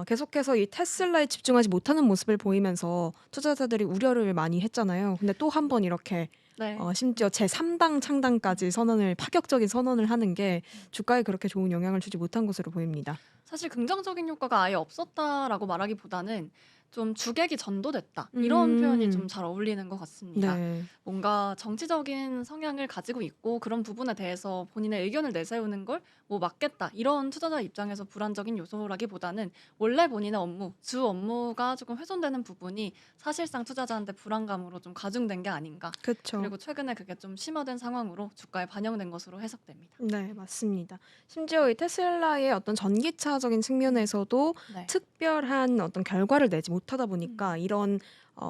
계속해서 이 테슬라에 집중하지 못하는 모습을 보이면서 투자자들이 우려를 많이 했잖아요. 근데 또 한 번 이렇게 네. 심지어 제3당 창당까지 파격적인 선언을 하는 게 주가에 그렇게 좋은 영향을 주지 못한 것으로 보입니다. 사실 긍정적인 효과가 아예 없었다라고 말하기보다는 좀 주객이 전도됐다. 이런 표현이 좀 음. 잘 어울리는 것 같습니다. 네. 뭔가 정치적인 성향을 가지고 있고 그런 부분에 대해서 본인의 의견을 내세우는 걸 뭐 막겠다. 이런 투자자 입장에서 불안적인 요소라기보다는 원래 본인의 업무, 주 업무가 조금 훼손되는 부분이 사실상 투자자한테 불안감으로 좀 가중된 게 아닌가. 그쵸. 그리고 최근에 그게 좀 심화된 상황으로 주가에 반영된 것으로 해석됩니다. 네, 맞습니다. 심지어 이 테슬라의 어떤 전기차적인 음. 측면에서도 네. 특별한 어떤 결과를 내지 못하다 음. 보니까 이런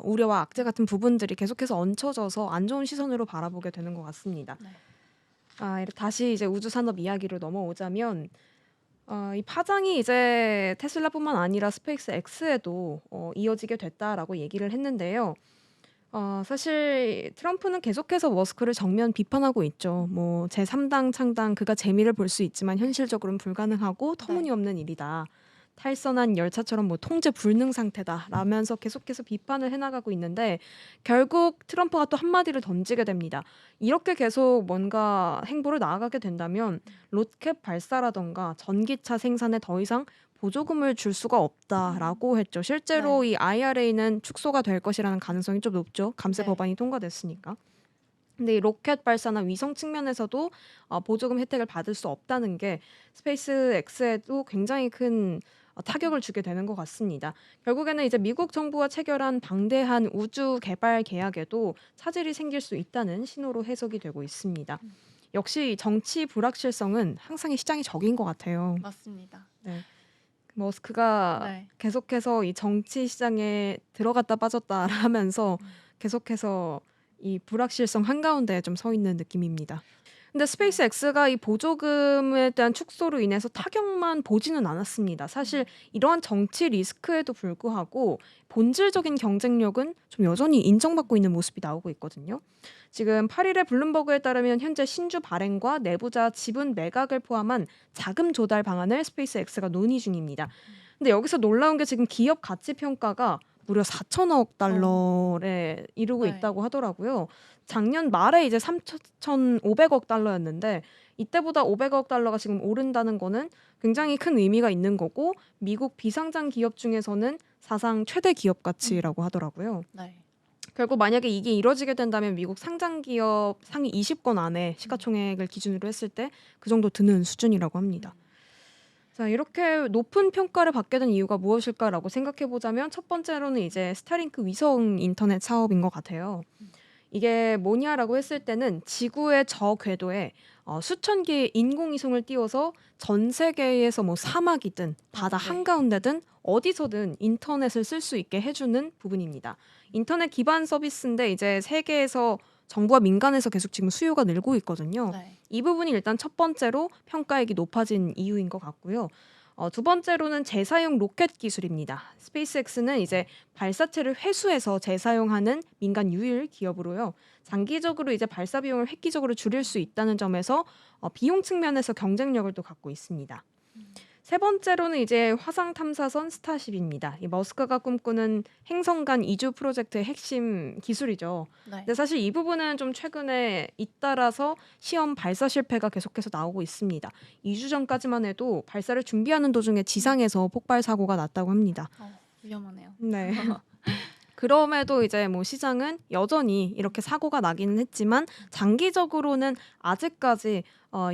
우려와 악재 같은 부분들이 계속해서 얹혀져서 안 좋은 시선으로 바라보게 되는 것 같습니다. 네. 다시 이제 우주 산업 이야기로 넘어오자면 이 파장이 이제 테슬라뿐만 아니라 스페이스 X에도 이어지게 됐다라고 얘기를 했는데요. 사실 트럼프는 계속해서 머스크를 정면 비판하고 있죠. 뭐 제3당 창당 그가 재미를 볼 수 있지만 현실적으로는 불가능하고 네. 터무니없는 일이다. 탈선한 열차처럼 뭐 통제 불능 상태다. 라면서 계속해서 비판을 해나가고 있는데 결국 트럼프가 또 한마디를 던지게 됩니다. 이렇게 계속 뭔가 행보를 나아가게 된다면 로켓 발사라던가 전기차 생산에 더 이상 보조금을 줄 수가 음. 없다라고 했죠. 실제로 네. 이 IRA는 축소가 될 것이라는 가능성이 좀 높죠. 감세 네. 법안이 통과됐으니까. 근데 이 로켓 발사나 위성 측면에서도 보조금 혜택을 받을 수 없다는 게 스페이스 X에도 굉장히 큰 타격을 주게 되는 것 같습니다. 결국에는 이제 미국 정부와 체결한 방대한 우주 개발 계약에도 차질이 생길 수 있다는 신호로 해석이 되고 있습니다. 음. 역시 정치 불확실성은 항상 이 시장의 적인 것 같아요. 맞습니다. 네. 머스크가 네. 계속해서 이 정치 시장에 들어갔다 빠졌다 하면서 음. 계속해서 이 불확실성 한가운데 좀 서 있는 느낌입니다. 근데 스페이스 네. X가 이 보조금에 대한 축소로 인해서 타격만 보지는 않았습니다. 사실 음. 이러한 정치 리스크에도 불구하고 본질적인 경쟁력은 좀 여전히 인정받고 있는 모습이 나오고 있거든요. 지금 8일의 블룸버그에 따르면 현재 신주 발행과 내부자 지분 매각을 포함한 자금 조달 방안을 스페이스 X가 논의 중입니다. 음. 근데 여기서 놀라운 게 지금 기업 가치 평가가 무려 4천억 어. 달러에 이르고 네. 있다고 하더라고요. 작년 말에 이제 3,500억 달러였는데 이때보다 500억 달러가 지금 오른다는 거는 굉장히 큰 의미가 있는 거고 미국 비상장 기업 중에서는 사상 최대 기업 음. 가치라고 하더라고요. 네. 결국 만약에 이게 이뤄지게 된다면 미국 상장 기업 상위 20권 안에 음. 시가총액을 기준으로 했을 때 그 정도 드는 수준이라고 합니다. 음. 자, 이렇게 높은 평가를 받게 된 이유가 무엇일까라고 생각해 보자면 첫 번째로는 이제 스타링크 위성 인터넷 사업인 것 같아요. 음. 이게 뭐냐라고 했을 때는 지구의 저 궤도에 수천 개의 인공위성을 띄워서 전 세계에서 뭐 사막이든 바다 네. 한가운데든 어디서든 인터넷을 쓸 수 있게 해주는 부분입니다. 인터넷 기반 서비스인데 이제 세계에서 정부와 민간에서 계속 지금 수요가 늘고 있거든요. 네. 이 부분이 일단 첫 번째로 평가액이 높아진 이유인 것 같고요. 두 번째로는 재사용 로켓 기술입니다. 스페이스X는 이제 발사체를 회수해서 재사용하는 민간 유일 기업으로요. 장기적으로 이제 발사 비용을 획기적으로 줄일 수 있다는 점에서 비용 측면에서 경쟁력을 또 갖고 있습니다. 음. 세 번째로는 이제 화성 탐사선 스타쉽입니다. 이 머스크가 꿈꾸는 행성 간 이주 프로젝트의 핵심 기술이죠. 네. 근데 사실 이 부분은 좀 최근에 잇따라서 시험 발사 실패가 계속해서 나오고 있습니다. 2주 전까지만 해도 발사를 준비하는 도중에 음. 지상에서 폭발 사고가 났다고 합니다. 위험하네요. 네. 그럼에도 이제 뭐 시장은 여전히 이렇게 사고가 나기는 했지만 장기적으로는 아직까지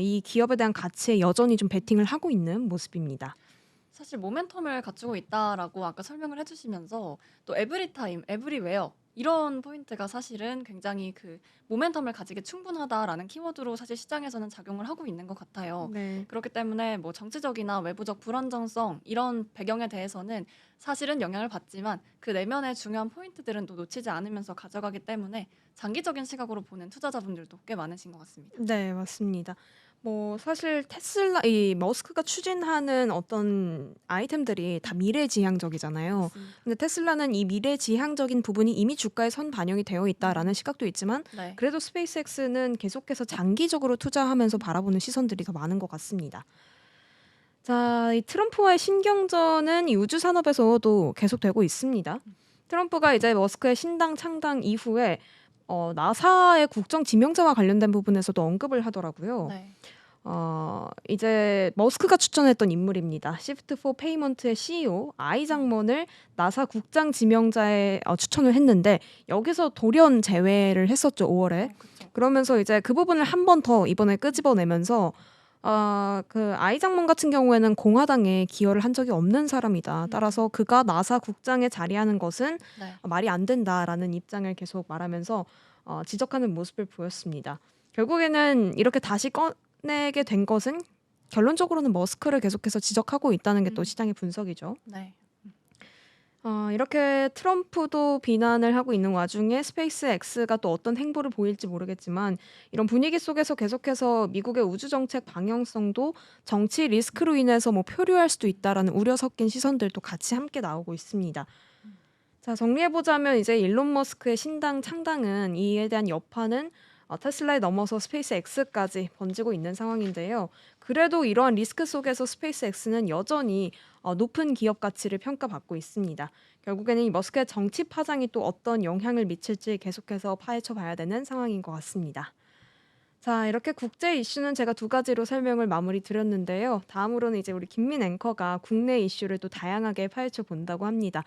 이 기업에 대한 가치에 여전히 좀 베팅을 하고 있는 모습입니다. 사실 모멘텀을 갖추고 있다라고 아까 설명을 해 주시면서 또 에브리타임, 에브리웨어 이런 포인트가 사실은 굉장히 그 모멘텀을 가지게 충분하다라는 키워드로 사실 시장에서는 작용을 하고 있는 것 같아요. 네. 그렇기 때문에 뭐 정치적이나 외부적 불안정성 이런 배경에 대해서는 사실은 영향을 받지만 그 내면의 중요한 포인트들은 또 놓치지 않으면서 가져가기 때문에 장기적인 시각으로 보는 투자자분들도 꽤 많으신 것 같습니다. 네, 맞습니다. 뭐 사실 테슬라 이 머스크가 추진하는 어떤 아이템들이 다 미래지향적이잖아요. 맞습니다. 근데 테슬라는 이 미래지향적인 부분이 이미 주가에 선 반영이 되어 있다라는 음. 시각도 있지만 네. 그래도 스페이스X는 계속해서 장기적으로 투자하면서 음. 바라보는 시선들이 더 많은 것 같습니다. 자, 이 트럼프와의 신경전은 이 우주 산업에서도 계속되고 있습니다. 트럼프가 이제 머스크의 신당 창당 이후에 나사의 국정 지명자와 관련된 부분에서도 언급을 하더라고요. 네. 이제 머스크가 추천했던 인물입니다. Shift for Payment의 CEO 아이 장먼을 나사 국장 지명자에 추천을 했는데 여기서 돌연 제외를 했었죠, 5월에. 그쵸. 그러면서 이제 그 부분을 한 번 더 이번에 끄집어내면서 그 아이 장먼 같은 경우에는 공화당에 기여를 한 적이 없는 사람이다. 따라서 그가 나사 국장에 자리하는 것은 네. 말이 안 된다라는 입장을 계속 말하면서 지적하는 모습을 보였습니다. 결국에는 이렇게 다시 꺼내게 된 것은 결론적으로는 머스크를 계속해서 지적하고 있다는 게 또 시장의 분석이죠. 네. 이렇게 트럼프도 비난을 하고 있는 와중에 스페이스 X가 또 어떤 행보를 보일지 모르겠지만 이런 분위기 속에서 계속해서 미국의 우주 정책 방향성도 정치 리스크로 인해서 뭐 표류할 수도 있다라는 우려 섞인 시선들도 같이 함께 나오고 있습니다. 자, 정리해보자면 이제 일론 머스크의 신당 창당은 이에 대한 여파는 테슬라에 넘어서 스페이스 X까지 번지고 있는 상황인데요. 그래도 이러한 리스크 속에서 스페이스 X는 여전히 높은 기업 가치를 평가받고 있습니다. 결국에는 이 머스크의 정치 파장이 또 어떤 영향을 미칠지 계속해서 파헤쳐 봐야 되는 상황인 것 같습니다. 자, 이렇게 국제 이슈는 제가 두 가지로 설명을 마무리 드렸는데요. 다음으로는 이제 우리 김민 앵커가 국내 이슈를 또 다양하게 파헤쳐 본다고 합니다.